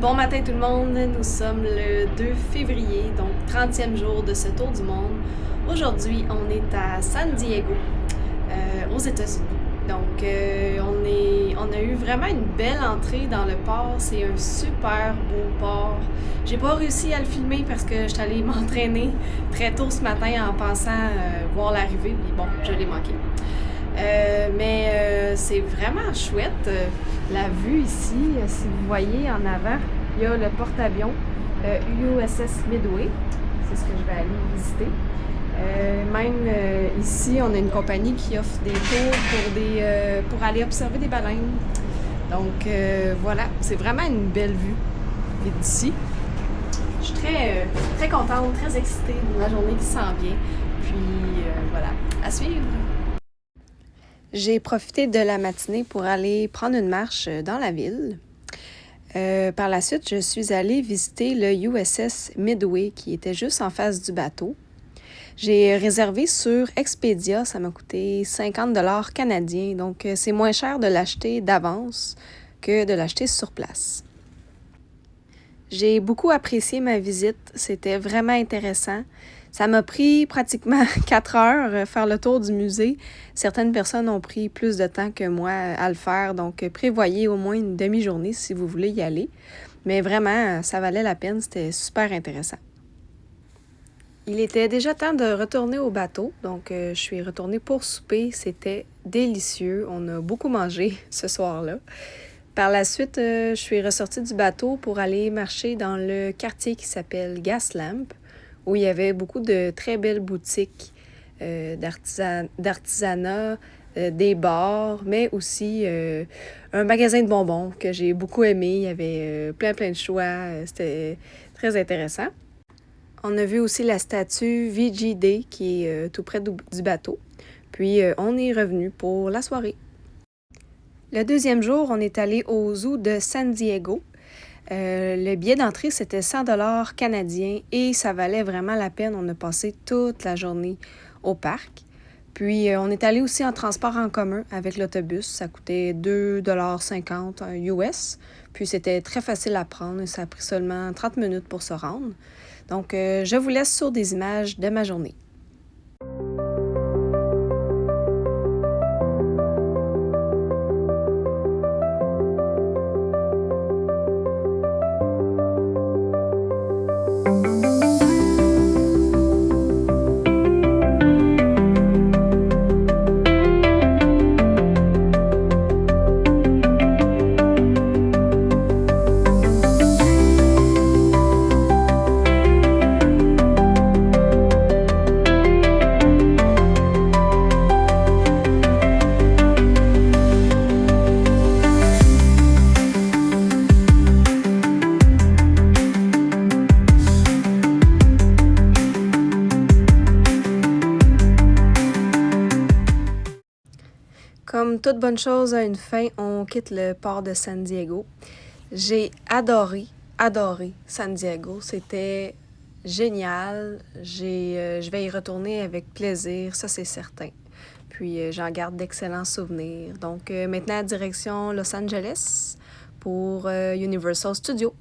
Bon matin tout le monde, nous sommes le 2 février, donc 30e jour de ce tour du monde. Aujourd'hui, on est à San Diego, aux États-Unis. Donc, on a eu vraiment une belle entrée dans le port. C'est un super beau port. J'ai pas réussi à le filmer parce que je suis allée m'entraîner très tôt ce matin en pensant voir l'arrivée. Puis bon, je l'ai manqué. Mais c'est vraiment chouette. La vue ici, si vous voyez en avant, il y a le porte-avions USS Midway. C'est ce que je vais aller visiter. Ici, on a une compagnie qui offre des tours pour aller observer des baleines. Donc voilà, c'est vraiment une belle vue d'ici. Je suis très contente, très excitée de la journée qui s'en vient. Puis voilà, à suivre! J'ai profité de la matinée pour aller prendre une marche dans la ville. Par la suite, je suis allée visiter le USS Midway qui était juste en face du bateau. J'ai réservé sur Expedia, ça m'a coûté 50 $ canadiens, donc c'est moins cher de l'acheter d'avance que de l'acheter sur place. J'ai beaucoup apprécié ma visite, c'était vraiment intéressant. Ça m'a pris pratiquement 4 heures faire le tour du musée. Certaines personnes ont pris plus de temps que moi à le faire, donc prévoyez au moins une demi-journée si vous voulez y aller. Mais vraiment, ça valait la peine, c'était super intéressant. Il était déjà temps de retourner au bateau, donc je suis retournée pour souper. C'était délicieux, on a beaucoup mangé ce soir-là. Par la suite, je suis ressortie du bateau pour aller marcher dans le quartier qui s'appelle Gaslamp, où il y avait beaucoup de très belles boutiques d'artisanat, des bars, mais aussi un magasin de bonbons que j'ai beaucoup aimé. Il y avait plein de choix, c'était très intéressant. On a vu aussi la statue VGD qui est tout près du bateau. Puis on est revenu pour la soirée. Le deuxième jour, on est allé au zoo de San Diego. Le billet d'entrée, c'était 100 $ canadiens et ça valait vraiment la peine. On a passé toute la journée au parc. Puis, on est allé aussi en transport en commun avec l'autobus. Ça coûtait 2,50 $ US. Puis, c'était très facile à prendre. Ça a pris seulement 30 minutes pour se rendre. Donc, je vous laisse sur des images de ma journée. Comme toute bonne chose a une fin, on quitte le port de San Diego. J'ai adoré San Diego. C'était génial. Je vais y retourner avec plaisir, ça c'est certain. Puis j'en garde d'excellents souvenirs. Donc maintenant, direction Los Angeles pour Universal Studios.